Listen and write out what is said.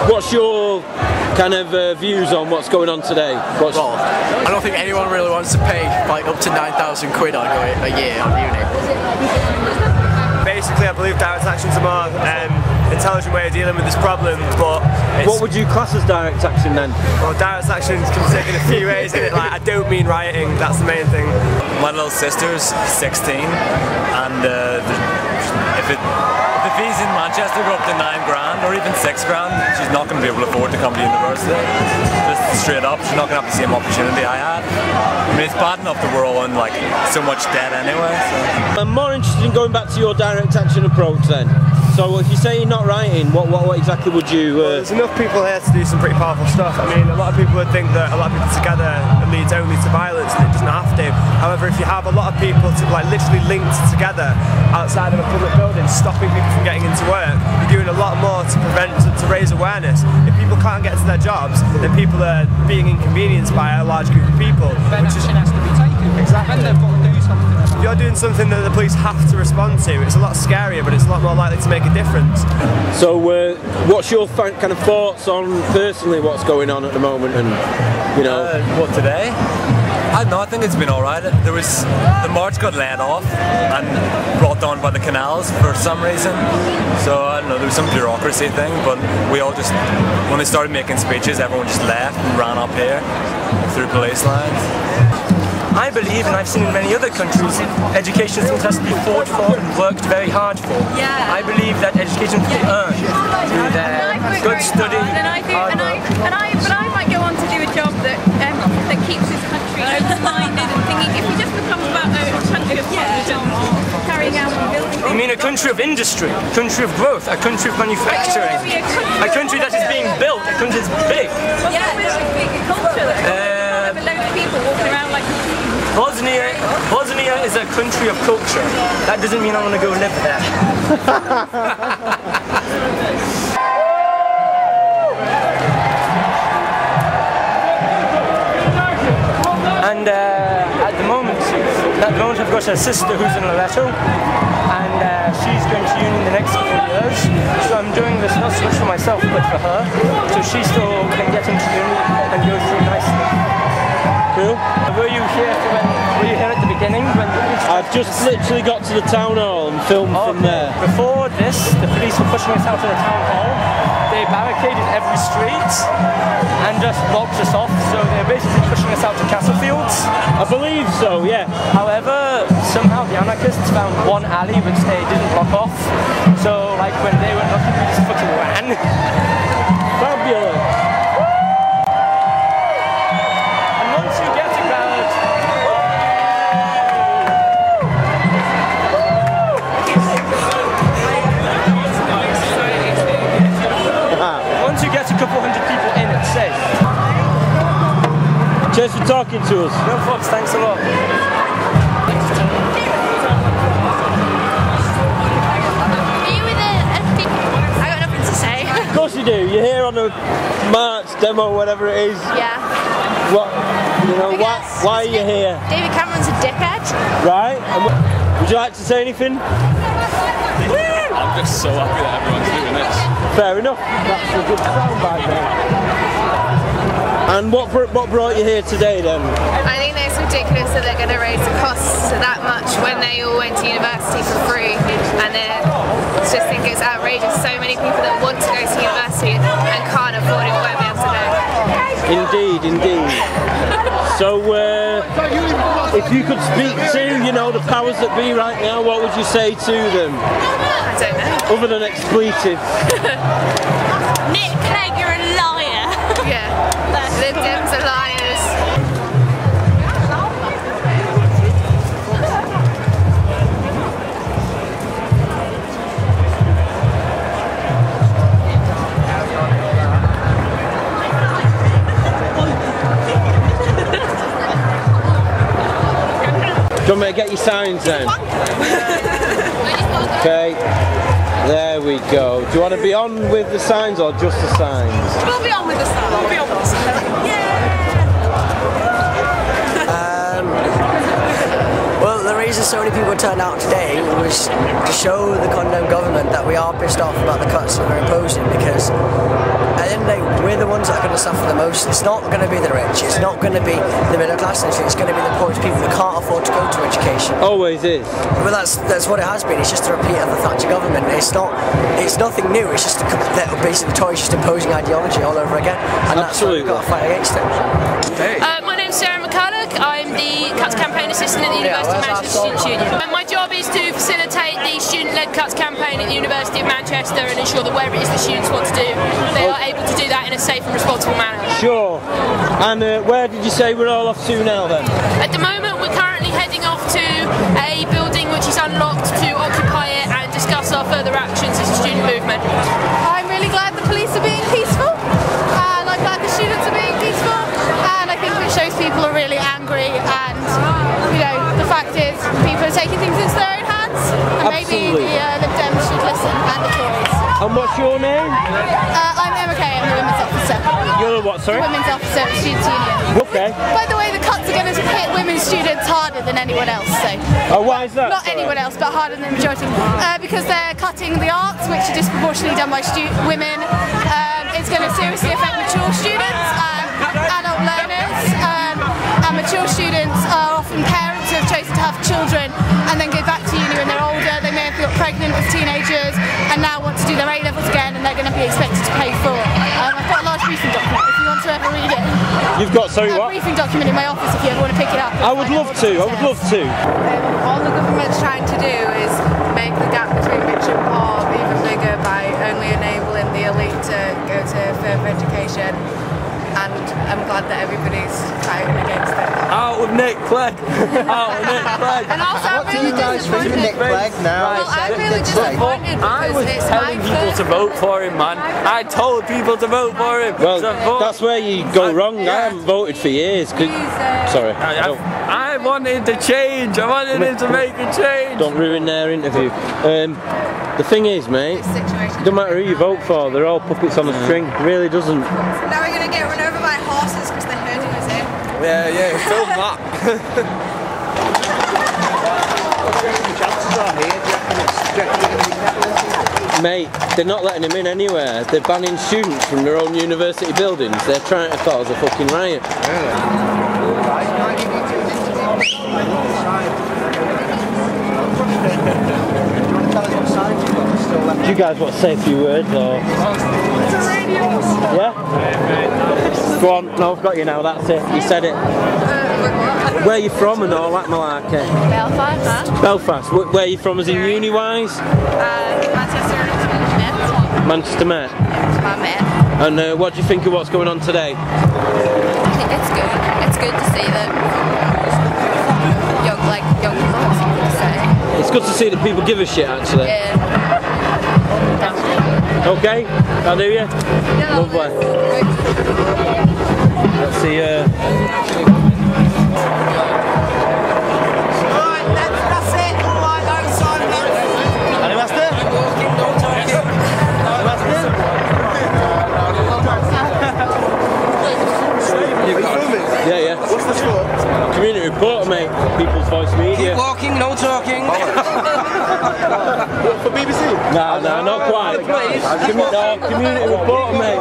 What's your kind of views on what's going on today? Well, I don't think anyone really wants to pay like up to 9,000 quid on a year on uni. Basically, I believe direct action's a more intelligent way of dealing with this problem, but what would you class as direct action then? Well, direct action can be taken a few ways, isn't it? Like, I don't mean rioting, that's the main thing. My little sister's 16, and if the fees in Manchester go up to 9 grand or even 6 grand, she's not going to be able to afford to come to university. Just straight up, she's not going to have the same opportunity I had. I mean, it's bad enough that we're all in like so much debt anyway. So. I'm more interested in going back to your direct action approach then. So if you say you're not writing, what exactly would you... Well, there's enough people here to do some pretty powerful stuff. I mean, a lot of people would think that a lot of people together leads only to violence, and it doesn't have to. However, if you have a lot of people like literally linked together outside of a public building, stopping people from getting into work, you're doing a lot more to to raise awareness. If people can't get to their jobs, then people are being inconvenienced by a large group of people. Which action has to be taken. Exactly. And they've got to do something. If you're doing something that the police have to respond to, it's a lot scarier, but it's a lot more likely to make a difference. So what's your kind of thoughts on personally what's going on at the moment, and you know what today? I don't know, I think it's been alright. The march got let off and brought down by the canals for some reason. So I don't know, there was some bureaucracy thing, but we all just, when they started making speeches, everyone just left and ran up here through police lines. I believe, and I've seen in many other countries, education still has to be fought for and worked very hard for. Yeah. I believe that education can be earned through their good study, hard work. But I might go on to do a job that keeps this country open-minded and thinking, if we just become about a country of carrying out and building. I mean a country of industry, a country of growth, a country of manufacturing, a country that is being built, a country that's big. Yeah, there's a big culture though. Have a load of people walking around like... Bosnia is a country of culture. That doesn't mean I want to go live there. And at the moment I've got a sister who's in Loretto, and she's going to uni in the next couple of years. So I'm doing this not so much for myself but for her, so she still can get into uni and go through nicely. Cool. Were you here at the beginning? I've just literally got to the town hall and filmed from there. Before this, the police were pushing us out of the town hall. They barricaded every street and just blocked us off, so they're basically pushing us out to Castlefields. I believe so, yeah. However, somehow the anarchists found one alley which they didn't block off, so like when they went looking, we just fucking ran. Fabulous. A couple hundred people in, it's safe. Cheers for talking to us. No fucks, thanks a lot. Are you with a FD? I got nothing to say. Of course you do. You're here on a march demo, whatever it is. Yeah. What? You know, why are you here? David Cameron's a dickhead. Right. And would you like to say anything? I'm just so happy that everyone's doing this. Fair enough. That's a good soundbite there. And what brought you here today then? I think that it's ridiculous that they're going to raise the costs that much when they all went to university for free, and I just think it's outrageous. So many people that want to go to university and can't afford it won't be able to go. Indeed, indeed. So, if you could speak to, you know, the powers that be right now, what would you say to them? I don't know. Other than expletive. Nick Clegg, you're a liar. Yeah, the Dems are liars. Do you want me to get your signs then? Okay, there we go. Do you want to be on with the signs or just the signs? We'll be on with the signs. We'll be on with the signs. Yeah! Well, the reason so many people turned out today was to show the condemned government that we are pissed off about the cuts that they're imposing, because at the end of the day, we're the ones that are going to suffer the most. It's not going to be the rich, it's not going to be the middle class, it's going to be the poorest people that can't afford to go to education. Always is. Well, that's what it has been. It's just a repeat of the Thatcher government. It's nothing new. It's just basically the Tories just imposing ideology all over again, and that's why we've got to fight against it. My name's Sarah McCulloch. I'm the Cuts Campaign Assistant at the University of Manchester Students' Union. And my job is to facilitate the student-led Cuts campaign at the University of Manchester and ensure that whatever it is the students want to do, they are able to do that in a safe and responsible manner. Sure. And where did you say we're all off to now then? At the moment we're currently heading off to a building which is unlocked to occupy it and discuss our further actions as a student movement. I'm really glad the police are being peaceful, and I'm glad the students are being peaceful, and I think it shows people are really angry, and you know, the fact is people are taking things into their own hands, and maybe the Lib Dems should listen, and the Tories. And what's your name? I'm Emma Kay, I'm the Women's Officer. You're the what, sorry? Women's Officer at the Students' Union. Okay. By the way, the cuts are going to hit women students harder than anyone else, so. Oh, why is that? Not anyone else, but harder than the majority. Because they're cutting the arts, which are disproportionately done by women. It's going to seriously affect mature students and adult learners. And mature students are often parents who have chosen to have children and then go back to uni when they're older. They may have got pregnant as teenagers and now want to do their A-levels again, and they're going to be expected to pay for it. I've got a large briefing document if you want to ever read it. You've got, sorry, what? A briefing document in my office if you ever want to pick it up. I would love to, I would love to. All the government's trying to do is make the gap between rich and poor even bigger by only enabling the elite to go to further education, and I'm glad that everybody's fighting against it. Out with Nick Clegg! Out with Nick Clegg! And also I'm really disappointed. Nick Clegg now? Well, I'm really disappointed because it's my people to vote for him, man. I told people to vote for him. Well, that's where you go wrong. I haven't voted for years. Sorry. I wanted to change. I wanted him to make a change. Don't ruin their interview. The thing is, mate, it doesn't matter who you vote for, they're all puppets on a string. It really doesn't. Now we're going to get run over by horses because they're herding us in. Yeah, film that. Mate, they're not letting him in anywhere. They're banning students from their own university buildings. They're trying to cause a fucking riot. Do you guys want to say a few words or? Yeah? Go on, no, I've got you now, that's it. You said it. Where are you from and all that malarkey? Belfast. Belfast. Where are you from as in uni-wise? Manchester Met. Manchester Met. My Met. And what do you think of what's going on today? I think it's good. It's good to see that young people have something to say. It's good to see that people give a shit, actually. Yeah. Okay, I'll do you. Yeah, lovely. Let's see. Alright, that's it. Alright, that's on. Any master? Yeah, yeah. What's the score? Community reporter, mate. People's Voice Media. Keep walking, no talking. For BBC? No, not quite. Community reporter, mate.